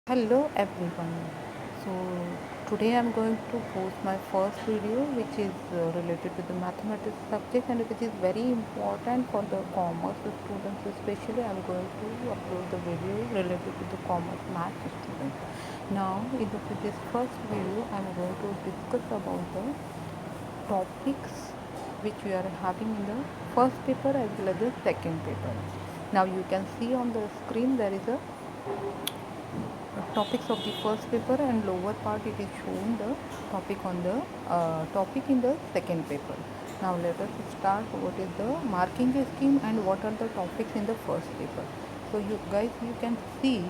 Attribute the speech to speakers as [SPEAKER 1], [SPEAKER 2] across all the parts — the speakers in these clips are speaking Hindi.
[SPEAKER 1] Hello everyone. So today I'm going to post my first video which is related to the mathematics subject and which is very important for the commerce students especially. I'm going to upload the video related to the commerce math students. Now this first video I'm going to discuss about the topics which we are having in the first paper as well as the second paper. Now you can see on the screen there is a topics of the first paper and lower part it is shown the topic on the topic in the second paper. Now let us start what is the marking scheme and what are the topics in the first paper. So you guys you can see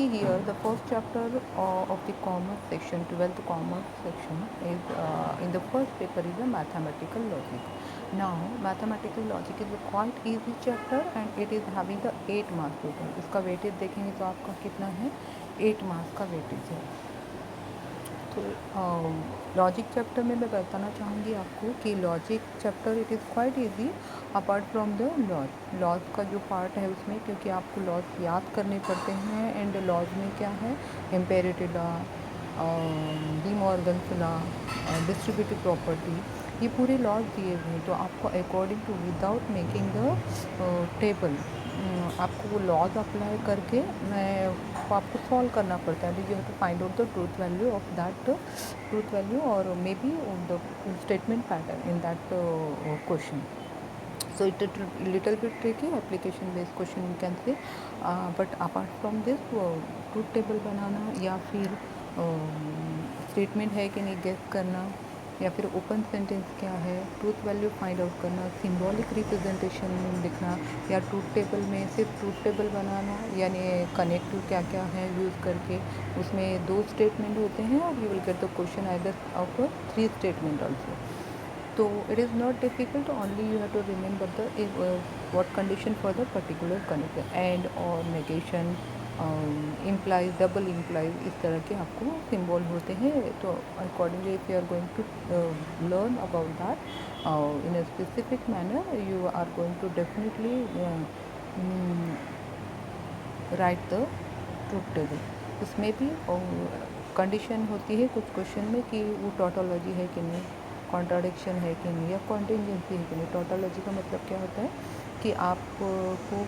[SPEAKER 1] here the first chapter of the commerce section, 12th commerce section is in the first paper is a mathematical logic. Now mathematical logic is a quite easy chapter and it is having the 8 marks total. इसका वेटेज देखेंगे तो आपका कितना है 8 मार्क्स का वेटेज है. तो लॉजिक चैप्टर में मैं बताना चाहूँगी आपको कि logic chapter it is quite easy apart from the laws. Laws का जो पार्ट है उसमें क्योंकि आपको लॉज याद करने पड़ते हैं एंड लॉज में क्या है imperative law, De Morgan's law, distributive property, ये पूरे लॉज दिए हुए हैं. तो आपको according to without making the table आपको वो लॉज अप्लाई करके आपको सॉल्व करना पड़ता है. You have to find out the truth value of that truth value और may be the statement pattern in that question. So it is little bit tricky application based question you can say, but apart from this truth table बनाना या फिर स्टेटमेंट है कि नहीं गेस करना या फिर ओपन सेंटेंस क्या है, ट्रूथ वैल्यू फाइंड आउट करना, सिंबॉलिक रिप्रेजेंटेशन लिखना या ट्रूथ टेबल में सिर्फ ट्रूथ टेबल बनाना यानी कनेक्टिव क्या क्या है यूज़ करके उसमें 2 स्टेटमेंट होते हैं और you will get the question either of 3 statement also. So it is not difficult, only you have to remember the what condition for the particular condition and or negation, implies, double implies, इस तरह के आपको सिंबल होते हैं. तो accordingly if you are going to learn about that in a specific manner you are going to definitely write the truth table. इसमें भी कंडीशन होती है कुछ क्वेश्चन में कि वो टोटोलॉजी है कि नहीं, कॉन्ट्राडिक्शन है कि नहीं या कॉन्टिजेंसी है कि नहीं. टोटोलॉजी का मतलब क्या होता है कि आपको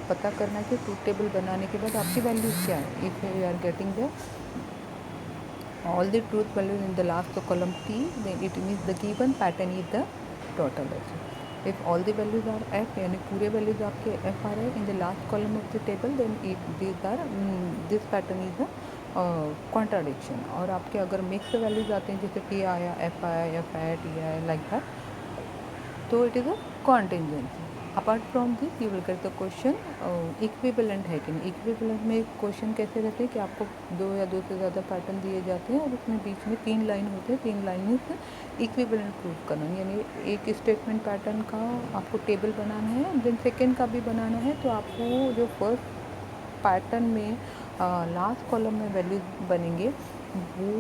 [SPEAKER 1] पता करना है कि ट्रूथ टेबल बनाने के बाद आपकी वैल्यूज़ क्या है. If you are getting the all the truth values in the last column T, then it means the given pattern is the tautology. If all the values are f यानी पूरे values आपके f आ रहे हैं in the last column of the table, then if these are this pattern is the contradiction. और आपके अगर mixed values आते हैं जैसे t आया, f आया या f आया, t आया like that, तो it is a contingency. Apart from this you will get the question equivalent है कि नहीं. इक्विवेलेंट में क्वेश्चन कैसे रहते हैं कि आपको 2 या 2 से ज़्यादा पैटर्न दिए जाते हैं और उसमें बीच में 3 लाइन होते हैं. 3 लाइन में से इक्विवेलेंट प्रूव करना यानी एक स्टेटमेंट पैटर्न का आपको टेबल बनाना है, देन सेकेंड का भी बनाना है. तो आपको जो फर्स्ट पैटर्न में लास्ट कॉलम में वैल्यूज बनेंगे वो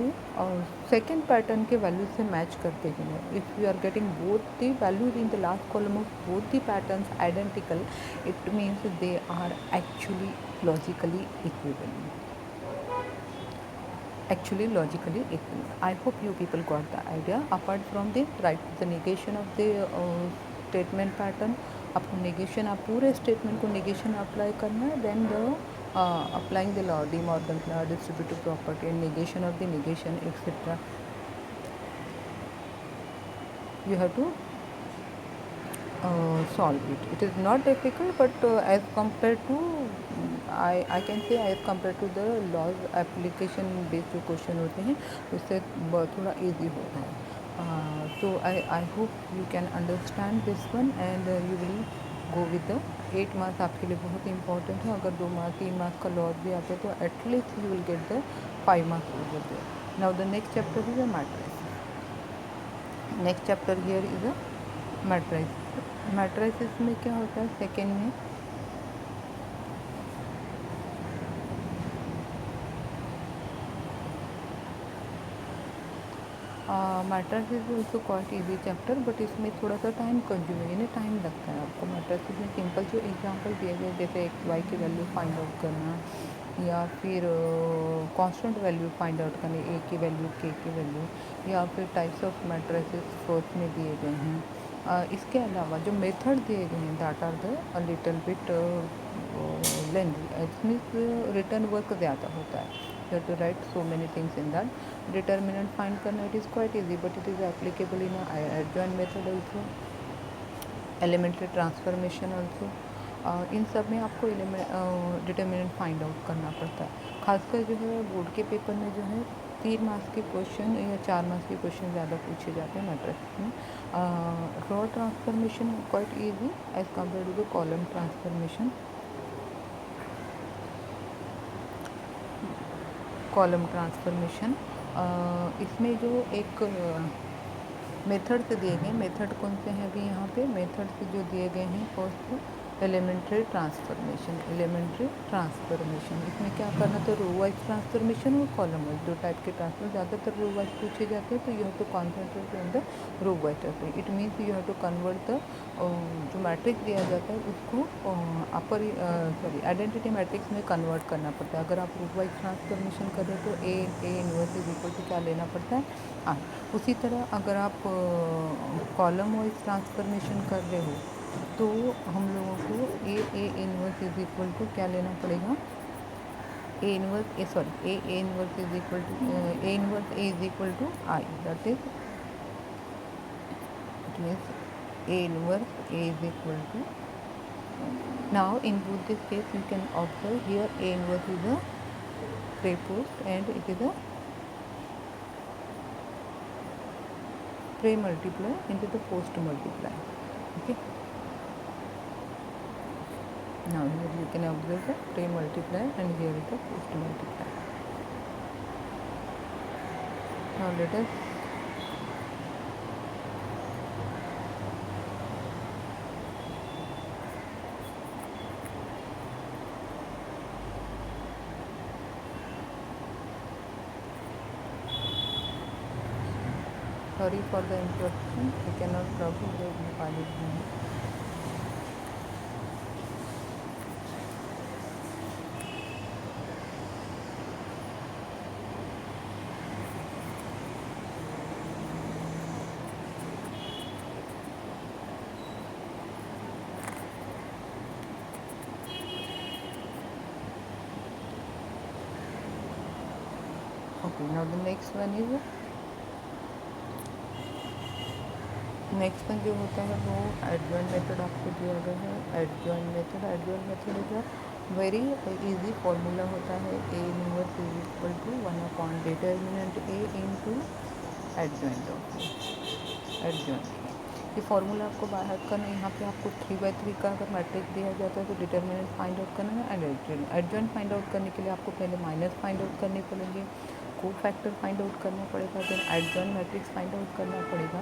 [SPEAKER 1] सेकेंड पैटर्न के वैल्यूज से मैच करते हैं. If you are getting both the values in the last column of both the patterns identical, it means they are actually logically equivalent. Actually logically equivalent. I hope you people got the idea. Apart from this, write the negation of the statement pattern. आपको negation आप पूरे statement को negation अप्लाई करना है. Then the applying the law, De Morgan's law, distributive property and negation of the negation etc. You have to solve it. It is not difficult, but as compared to I can say as compared to the laws application based जो क्वेश्चन होते हैं उससे थोड़ा easy होता है. So I hope you can understand this one and you will go with the 8 marks. आपके लिए बहुत important है. अगर 2 मार्क्स 3 मार्क्स का लॉस भी आता है तो at least you will get the 5 marks over there. Now the next chapter is a matrix. Next chapter here is a matrix. Matrices में क्या होता है सेकेंड में matrices also quite easy chapter, but इसमें थोड़ा सा टाइम कंज्यूमिंग यानी टाइम लगता है आपको। मैट्रिसेस में सिंपल जो एग्जांपल दिए गए जैसे एक्स वाई की वैल्यू फाइंड आउट करना, या फिर कांस्टेंट वैल्यू फाइंड आउट करनी, ए की वैल्यू के की वैल्यू, या फिर टाइप्स ऑफ मैट्रिसेस फोर्थ में दिए गए हैं। इसके अलावा जो मेथड दिए गए हैं that are the little bit lengthy, it means return work ज़्यादा होता है। You have to write so many things in that. Determinant find करना it is quite easy, but it is applicable in a adjoint method also, elementary transformation also. इन सब में आपको डिटर्मिनेंट फाइंड आउट करना पड़ता है। खासकर जो है बोर्ड के पेपर में जो है 3 मार्क्स के क्वेश्चन या 4 मार्क्स के क्वेश्चन ज़्यादा पूछे जाते हैं मैट्रिक्स में। Row transformation quite easy as compare to the column transformation. Column transformation इसमें जो एक मेथड से दिए गए, मेथड कौन से हैं अभी यहाँ पे मेथड से जो दिए गए हैं, first elementary transformation. Elementary transformation इसमें क्या करना था, रो वाइज ट्रांसफॉर्मेशन और कॉलम वाइज, दो टाइप के ट्रांसफॉर, ज़्यादातर रो वाइज पूछे जाते हैं, तो you have to concentrate on the row wise transform. It means you have to convert the जो मैट्रिक्स दिया जाता है उसको अपर आइडेंटिटी मैट्रिक्स में कन्वर्ट करना पड़ता है। अगर आप रो वाइज ट्रांसफॉर्मेशन कर रहे हो तो A inverse is equal to क्या लेना पड़ता है, आर। उसी तरह अगर आप कॉलम वाइज ट्रांसफॉर्मेशन कर रहे हो तो हम लोगों को A inverse is equal to क्या लेना पड़ेगा, A inverse A inverse is equal to A inverse A is equal to I, that is it means A inverse A is equal to. Now in both this case you can observe here A inverse is a prepost and it is a pre multiply into the post multiply. Okay, now here you can observe the pre multiply and here is the post multiply. Now let us sorry for the interruption, I cannot probably the valid now. Okay, now the next one is next one जो होता है वो एडजॉइंट मेथड आपको दिया गया है। Adjoint method is a very easy formula होता है, A inverse is equal to 1 determinant A into adjoint of adjoint. ये फार्मूला आपको बाहर करना है। यहाँ पे आपको 3/3 का अगर मैट्रिक्स दिया जाता है तो डिटर्मिनेंट फाइंड आउट करना है एंड एडजॉइंट फाइंड आउट करने के लिए आपको पहले माइनस फाइंड आउट करने पड़ेंगे, को फैक्टर फाइंड आउट करना पड़ेगा, then adjoint matrix find out करना पड़ेगा।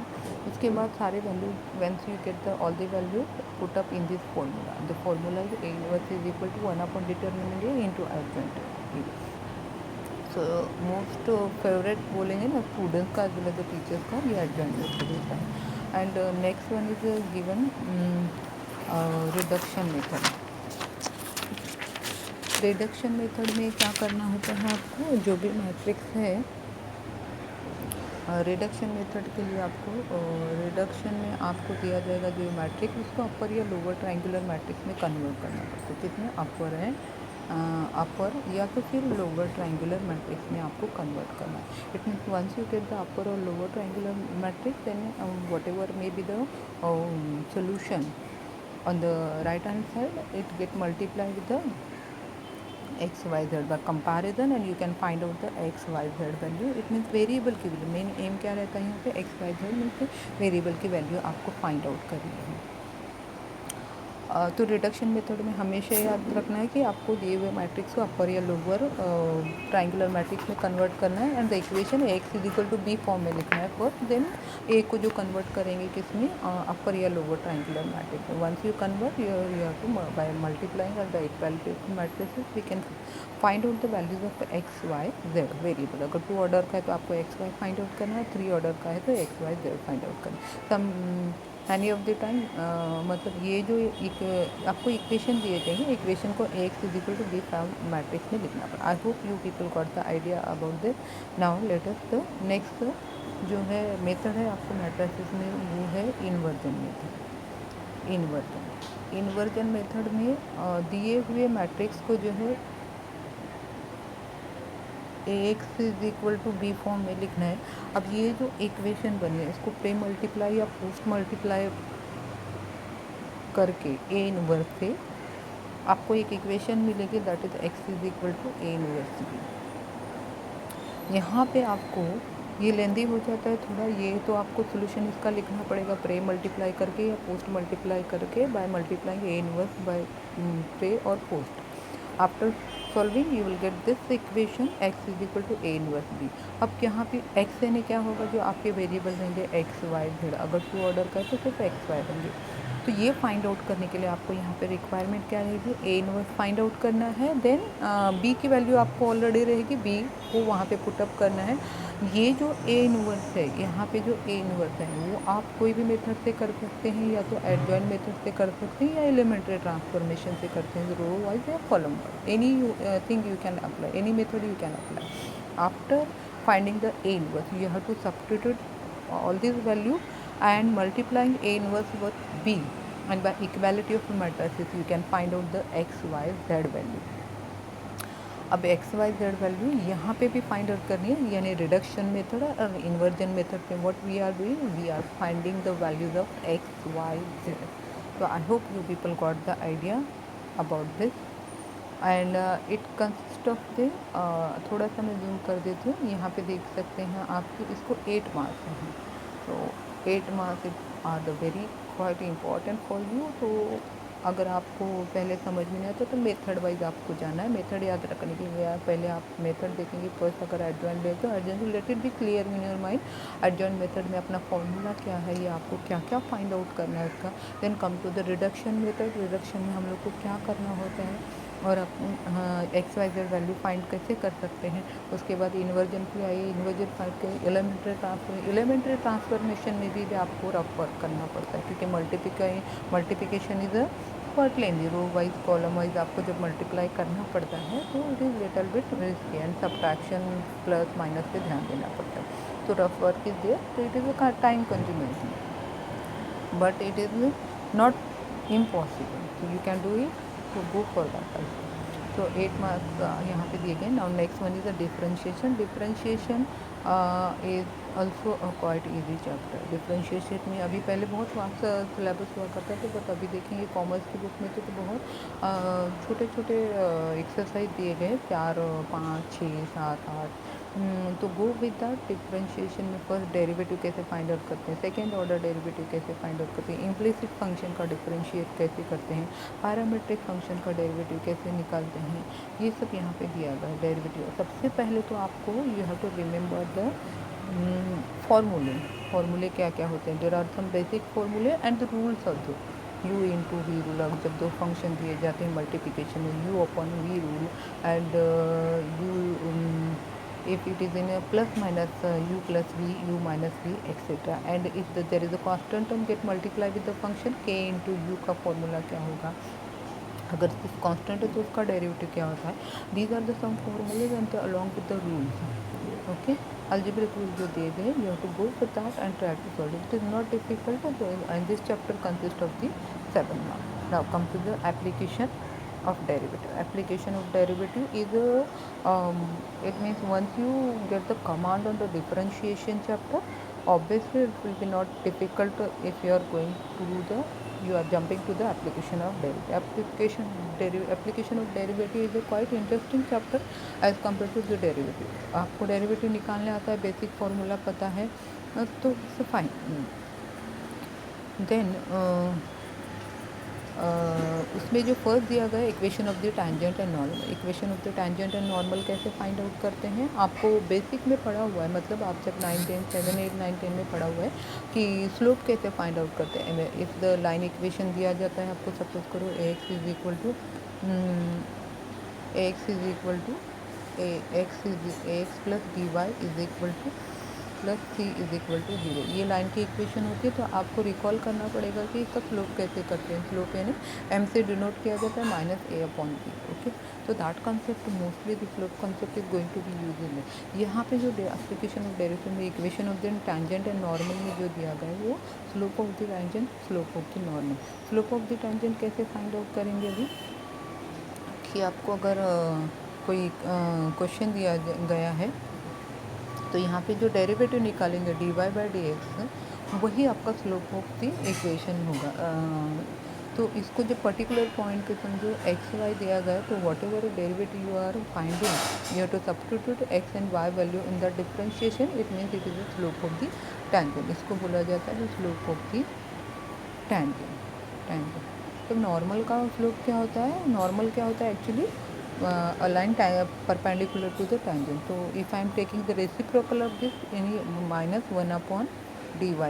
[SPEAKER 1] उसके बाद सारे value once you get the all the value put up in this formula. The formula is A inverse is equal to 1 determinant A into adjoint. So most favourite बोलेंगे ना स्टूडेंट्स का as well as the teachers का, ये एडजॉइंट मेथड होता है। And next one is given reduction method. Reduction method में क्या करना होता है आपको, जो भी मैट्रिक्स है रिडक्शन मेथड के लिए आपको रिडक्शन में आपको दिया जाएगा जो मैट्रिक्स उसको अपर या लोअर ट्रायंगुलर मैट्रिक्स में कन्वर्ट करना पड़ता है। किसमें, अपर है अपर या तो फिर लोअर ट्रायंगुलर मैट्रिक्स में आपको कन्वर्ट करना है। It means once you get the upper और lower triangular matrix then whatever may be the solution on the right hand side it get multiplied with the x y z by comparison and you can find out the x y z value. it means variable की वैल्यू, मेन एम क्या रहता है यहाँ पे x y z means variable की वैल्यू आपको फाइंड आउट करनी है। तो रिडक्शन मेथड में हमेशा याद रखना है कि आपको दिए हुए मैट्रिक्स को अपर या लोअर ट्राइंगुलर मैट्रिक्स में कन्वर्ट करना है and the equation X is equal to B form में लिखना है फर्स्ट, देन ए को जो कन्वर्ट करेंगे किसमें, अपर या लोअर ट्राइंगुलर मैट्रिक्स में. Once you convert you have to by multiplying of the equality matrices we can find out the values of X Y Z variable. अगर 2 ऑर्डर का है तो आपको एक्स वाई फाइंड आउट करना है, 3 ऑर्डर का है तो X Y Z find out करना है. Some any of the time मतलब ये जो आपको इक्वेशन दिए जाएंगे, इक्वेशन को X is equal to B form matrix में लिखना पड़ा. I hope you people got the idea about this. Now let us the next जो है मेथड है आपको मैट्रिसेस में, वो है इन्वर्जन मेथड. इन्वर्जन मेथड में दिए हुए मैट्रिक्स को जो है X is equal to B form में लिखना है. अब ये जो इक्वेशन बनी है इसको प्री मल्टीप्लाई या पोस्ट मल्टीप्लाई करके ए इनवर्स से आपको एक इक्वेशन मिलेगी that is X is equal to A inverse B. यहाँ पे आपको ये लेंदी हो जाता है थोड़ा, ये तो आपको सोल्यूशन इसका लिखना पड़ेगा प्रे मल्टीप्लाई करके या पोस्ट मल्टीप्लाई करके by multiplying A inverse by pre और post. After solving you will get this equation X is equal to A inverse B. अब यहाँ पे एक्स यानी क्या होगा, जो आपके वेरिएबल रहेंगे एक्स वाई जेड. अगर 2 ऑर्डर का है तो सिर्फ एक्स वाई रहेंगे. तो ये फाइंड आउट करने के लिए आपको यहाँ पे रिक्वायरमेंट क्या रहेगी, ए इनवर्स फाइंड आउट करना है. देन बी की वैल्यू आपको ऑलरेडी रहेगी, बी को वहाँ पे पुटअप करना है. ये जो ए इनवर्स है, यहाँ पे जो ए इनवर्स है वो आप कोई भी मेथड से कर सकते हैं, या तो एडजॉइंट मेथड से कर सकते हैं या एलिमेंट्री ट्रांसफॉर्मेशन से करते हैं, रो वाइज या column wise. Any thing you can apply, any method you can apply. After finding the A inverse you have to substitute all these value and multiplying a inverse with b, and by equality of matrices you can find out the x y z value. अब एक्स वाई जेड वैल्यू यहाँ पे भी फाइंड आउट करनी है, यानी रिडक्शन मेथड और इन्वर्जन मेथड पे what we are doing, we are finding the values of X Y Z. तो I hope you people got the idea about this. And it consist of the, थोड़ा सा मैं जूम कर देती हूँ, यहाँ पे देख सकते हैं आपके इसको 8 मार्क्स हैं. तो 8 marks are the very quite important for you. तो अगर आपको पहले समझ में नहीं आता तो मेथड वाइज आपको जाना है. मेथड याद रखने के लिए पहले आप मेथड देखेंगे फर्स्ट. अगर एडजॉइंट ले तो एडजॉइंट रिलेटेड भी clear in your mind. Adjoint method में अपना फॉर्मूला क्या है, ये आपको क्या क्या फाइंड आउट करना है उसका. Then come to the reduction method. Reduction में हम लोग को क्या करना होता है और X Y Z value find कैसे कर सकते हैं. उसके बाद इन्वर्जन की आई, इन्वर्जन फाइंड के एलिमेंट्री ट्रांसफॉर्मेशन में भी आपको रफ वर्क करना पड़ता है, क्योंकि multiplication is a quite lengthy. Row wise column wise आपको जब मल्टीप्लाई करना पड़ता है तो it is little bit risky, and subtraction plus minus पे ध्यान देना पड़ता है. तो रफ वर्क इज देयर. तो it is a time consuming, but it is not impossible. तो यू कैन डू इट, तो गो फॉर दैट also. तो 8 मार्क्स यहाँ पे दिए गए. Now next one is the differentiation. Differentiation is also a quite easy chapter. Differentiation में अभी पहले बहुत वास्ट सिलेबस हुआ करता था, बट अभी देखेंगे कॉमर्स की बुक में तो बहुत छोटे छोटे एक्सरसाइज दिए गए, 4 5 6 7 8. तो गो विद दैट. डिफरेंशिएशन में फर्स्ट डेरिवेटिव कैसे फाइंड आउट करते हैं, सेकेंड ऑर्डर डेरिवेटिव कैसे फाइंड आउट करते हैं, इम्प्लिसिट फंक्शन का डिफरेंशिएट कैसे करते हैं, पैरामीट्रिक फंक्शन का डेरिवेटिव कैसे निकालते हैं, ये सब यहाँ पे दिया गया है डेरिवेटिव. सबसे पहले तो आपको you have to remember the फॉर्मूले क्या क्या होते हैं. देयर आर सम बेसिक फॉर्मूले and the rules also. u into V rule. जब दो फंक्शन दिए जाते हैं मल्टीप्लिकेशन में, u upon V rule, and u if it is in a plus minus u plus v, u minus v, etc. and if there is a constant term get multiply with the function k into u का फॉर्मूला क्या होगा. अगर सिर्फ कांस्टेंट है तो उसका डेरिवेटिव क्या होता है. These are the some formulas and along with the rules. Okay, algebraic rule जो दिए गए, you have to go with that and try to solve it. Is not difficult, and this chapter consist of the 7 marks. Now come to the application of derivative. Application of derivative is it means once you get the command on the differentiation chapter, obviously it will be not difficult if you are going to do the, you are jumping to the application of derivative. Application of derivative is a quite interesting chapter as compared to the derivative. आपको derivative निकालने आता है, basic formula पता है, तो it's fine. Then उसमें जो फर्स्ट दिया गया है equation of the tangent and normal, equation of the tangent and normal कैसे फाइंड आउट करते हैं, आपको बेसिक में पढ़ा हुआ है, मतलब आप जब 9 10 7 8 9 10 में पढ़ा हुआ है कि स्लोप कैसे फाइंड आउट करते हैं। इफ़ द लाइन इक्वेशन दिया जाता है आपको, सपोज करो X is equal to X is equal to X plus D Y is equal to plus C is equal to 0, ये लाइन की इक्वेशन होती है। तो आपको रिकॉल करना पड़ेगा कि इसका स्लोप कैसे करते हैं। स्लोप यानी एम से डिनोट किया जाता है minus A upon B. Okay, तो that concept mostly the slope concept is going to be use in. यहाँ पे जो एप्लीकेशन ऑफ डेरिवेटिव में equation of the tangent and normal में जो दिया गया है वो slope of the tangent, slope of the normal. Slope of the tangent कैसे फाइंड आउट करेंगे अभी कि आपको अगर कोई क्वेश्चन दिया गया है तो यहाँ पे जो डेरिवेटिव निकालेंगे D Y by D X, वही आपका स्लोप ऑफ द इक्वेशन होगा। तो इसको जो पर्टिकुलर पॉइंट पे समझो एक्स वाई दिया गया तो whatever derivative you are finding you have to substitute X and Y value in the differentiation, it means it is the slope of the tangent. इसको बोला जाता है स्लोप ऑफ द टैंजेंट। तो नॉर्मल का स्लोप क्या होता है, नॉर्मल क्या होता है actually a line perpendicular to the tangent. So if I am taking the reciprocal of this, any minus 1 upon dy by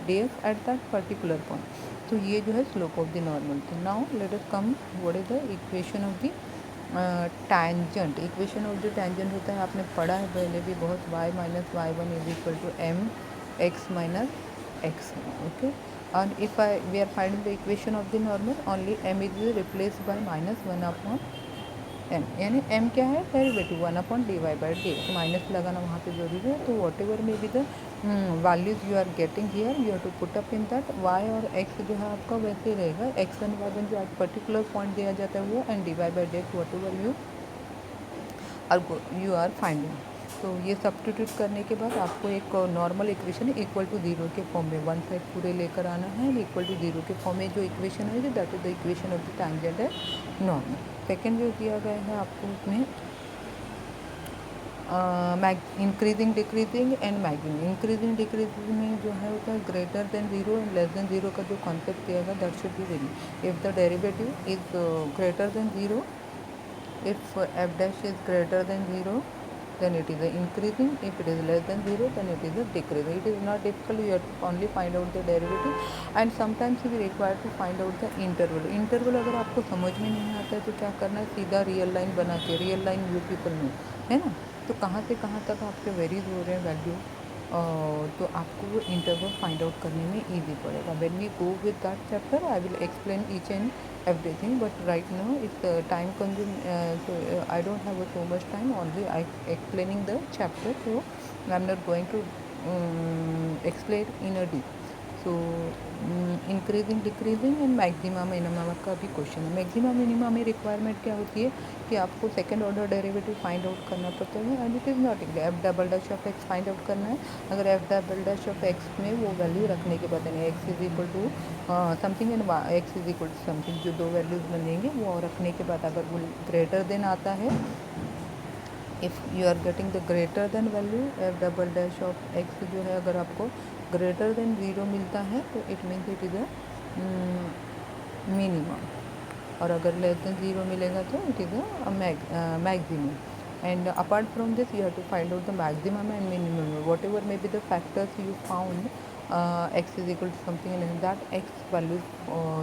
[SPEAKER 1] dx at that particular point, तो ये जो है स्लोप ऑफ द नॉर्मल। तो now let us come what is the equation of the tangent. Equation of the tangent होता है, आपने पढ़ा है पहले भी बहुत, y minus Y one is equal to M X minus X. Okay, and if we are finding the equation of the normal, only m is replaced by minus 1 upon M, यानी एम क्या है derivative 1 upon D Y by D X, minus लगाना वहाँ पे जरूरी है। तो वॉट एवर में भी the values you are getting here you have to put up in that. Y और एक्स जो है आपका वैसे ही रहेगा, एक्स एंड वाई वन जो एक पर्टिकुलर पॉइंट दिया जाता है वो, and D Y by D X whatever you are finding. तो ये सब्स्टिट्यूट करने के बाद आपको एक normal equation equal to zero के फॉर्म में वन साइड पूरे लेकर आना है, इक्वल टू जीरो के फॉर्म में जो इक्वेशन है that is the equation of the tangent है नॉर्मल। सेकेंड जो दिया गया है आपको उसमें increasing decreasing and maximum. Increasing decreasing में जो है होता है greater than zero and less than zero का जो कॉन्सेप्ट दिया गया that should be very. If the derivative is greater than zero, if f dash is greater than 0 then it is a increasing, if it is less than 0 then it is a decreasing. It is not difficult, you have to only find out the derivative and sometimes we require to find out the interval. Interval अगर आपको समझ में नहीं आता है तो क्या करना है, सीधा रियल लाइन बना के, real line you people know है ना, तो कहाँ से कहाँ तक आपके वेरीज हो रहे हैं वैल्यू, तो आपको वो इंटरवल फाइंड आउट करने में ईजी पड़ेगा। When we go with that chapter I will explain each and everything, but right now it's time consuming, so I don't have so much time, only I explaining the chapter, so I'm not going to explain in a deep. So increasing decreasing and maxima minima का भी क्वेश्चन है। मैक्सिमा मिनिमा में रिक्वायरमेंट क्या होती है कि आपको second order derivative find out करना पड़ता है, and it is not F double dash of X find out करना है। अगर F double dash of X में वो वैल्यू रखने के बाद यानी X is equal to something and X is equal to something, जो दो वैल्यूज बनेंगे वो रखने के बाद अगर वो ग्रेटर देन आता है, if you are getting the greater than value F double dash of X जो है अगर आपको ग्रेटर देन ज़ीरो मिलता है तो it means it is a minimum, और अगर लेस देन ज़ीरो मिलेगा तो it is a maximum. And apart from this you have to find out the maximum and minimum, whatever may be the factors you found x is equal to something and that x value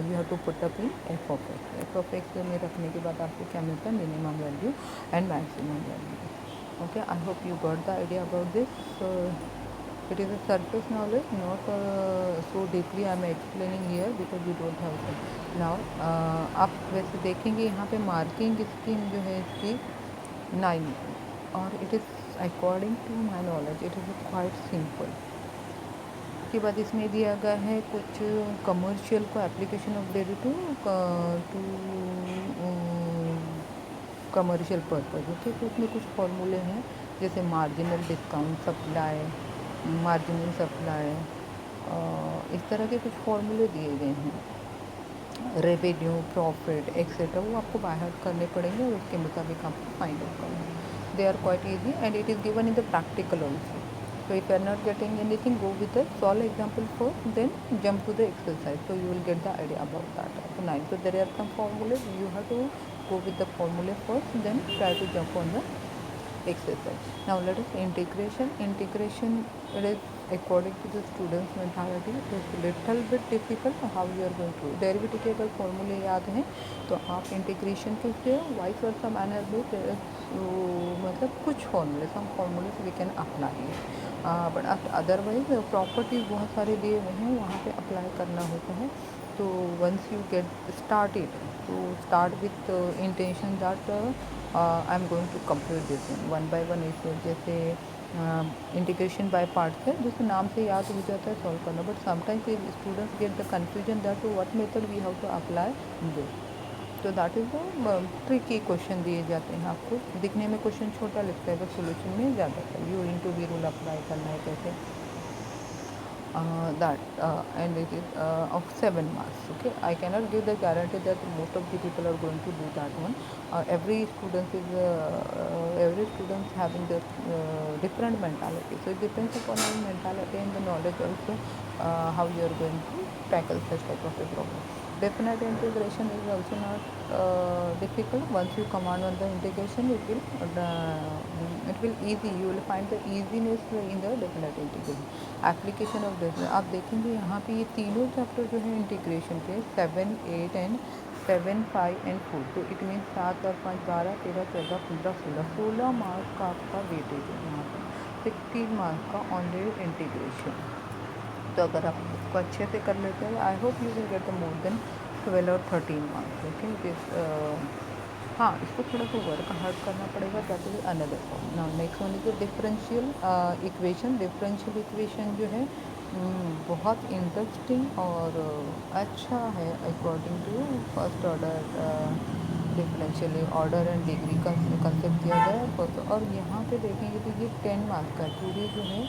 [SPEAKER 1] you have to put up in f of x। f of x में रखने के बाद आपको क्या मिलता है, minimum value and maximum value. Okay, I hope you got the idea about this. So it is a surface knowledge, not so deeply I am explaining here because you don't have to. Now आप वैसे देखेंगे यहाँ पे मार्किंग स्कीम जो है इसकी 9, और it is according to my knowledge it is quite simple। उसके बाद इसमें दिया गया है कुछ कमर्शियल को application of derivative two commercial purpose. Okay, तो उसमें कुछ फॉर्मूले हैं जैसे marginal discount supply, marginal supply, इस तरह के कुछ फॉर्मूले दिए गए हैं, रेवेन्यू प्रॉफिट एक्सेट्रा, वो आपको बाहर करने पड़ेंगे और उसके मुताबिक आपको फाइंड आउट करना है। They are quite easy and it is given in the practical also. So if you are not getting anything, go with the solve example first, then jump to the exercise. So you will get the idea about that. So 9. So there are some formulas. You have to go with the formula first, then try to jump on the exercise. Now let us integration. Integration, it is according to the student's mentality. It is little bit difficult how you are going to derivative के अगर फॉर्मूले याद हैं तो आप इंटीग्रेशन के लिए वाइस वर्सा मैनर में मतलब कुछ फॉर्मूले सम फॉर्मूले we can apply but otherwise properties बहुत सारे दिए हुए हैं वहाँ पे अप्लाई करना होता है. तो वंस यू गेट स्टार्टेड तो start with intention that I am going to complete this one by one. इस जैसे इंटीग्रेशन बाय पार्ट्स है जैसे नाम से याद हो जाता है सॉल्व करना, but sometimes students get the confusion that what method we have to apply this. तो that is the tricky question दिए जाते हैं आपको. दिखने में क्वेश्चन छोटा लगता है बट सोल्यूशन में ज़्यादा है. U into V rule apply करना है कैसे and it is of 7 marks. Okay, I cannot give the guarantee that most of the people are going to do that one. Every student having the different mentality, so it depends upon your mentality and the knowledge also how you are going to tackle such type of a problem. Definite integration is also not difficult. Once you command on the integration, it will easy. You will find the easiness in the definite integration. Application of this आप देखेंगे यहाँ पे ये तीनों चैप्टर जो है इंटीग्रेशन के 7, 8 एंड 7, 5 एंड 4. तो इट मीन 7 और 5 12 13 14 15 16 मार्क्स का आपका वेटेज है यहाँ पर. 16 मार्क्स का ऑनली इंटीग्रेशन. तो अगर आप इसको अच्छे से कर लेते हैं आई hope you will get the more than 12 और 13 मार्क्स. ओके दिस हाँ इसको थोड़ा सा वर्क हार्ड करना पड़ेगा. That is another form. Now next one is the differential equation. Differential equation जो है बहुत इंटरेस्टिंग और अच्छा है according to first order differential order and degree का कंसेप्ट दिया गया है फर्स्ट. और यहाँ पे देखेंगे तो ये 10 मार्क्स का पूरी जो है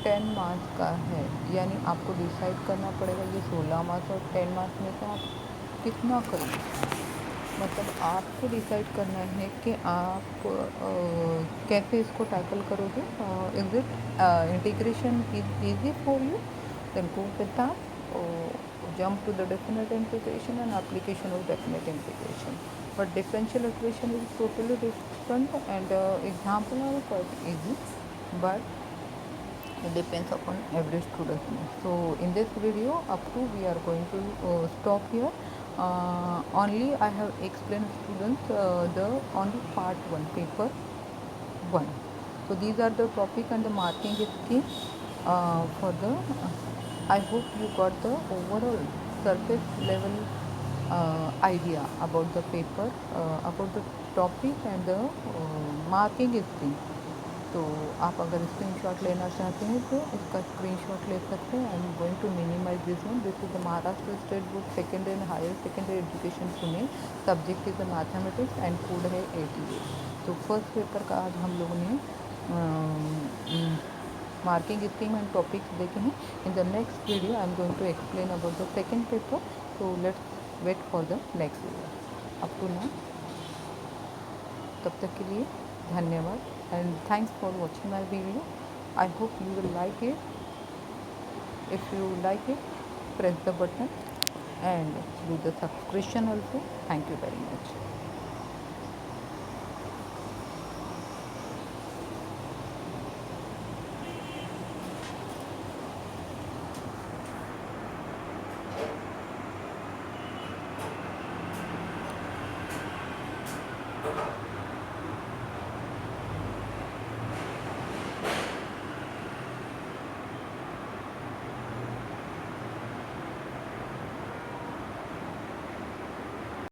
[SPEAKER 1] 10 मार्क्स का है. यानी आपको डिसाइड करना पड़ेगा ये 16 मार्क्स और 10 मार्क्स में से आप कितना करोगे. मतलब आपको डिसाइड करना है कि आप कैसे इसको टैकल करोगे. Is it integration is easy for you, then go with that. jump to the definite integration and application of definite integration. But differential equation is totally different and example are quite easy, but it depends upon every student. So in this video up to we are going to stop here. Only I have explained students the only part 1 paper 1. So these are the topic and the marking scheme for the I hope you got the overall surface level idea about the paper, about the topic and the marking scheme. तो आप अगर स्क्रीनशॉट लेना चाहते हैं तो इसका स्क्रीनशॉट ले सकते हैं. I am going to minimise this one. This is the Maharashtra state board secondary and higher secondary education Pune. Subject is the mathematics and code है 88. तो फर्स्ट पेपर का आज हम लोगों ने मार्किंग स्कीम एंड टॉपिक्स देखे हैं. In the next video I am going to explain about the second paper. तो let's wait for the next video. Up to now तब तक के लिए धन्यवाद and thanks for watching my video. I hope you will like it. If you like it, press the button and do the subscription also. Thank you very much.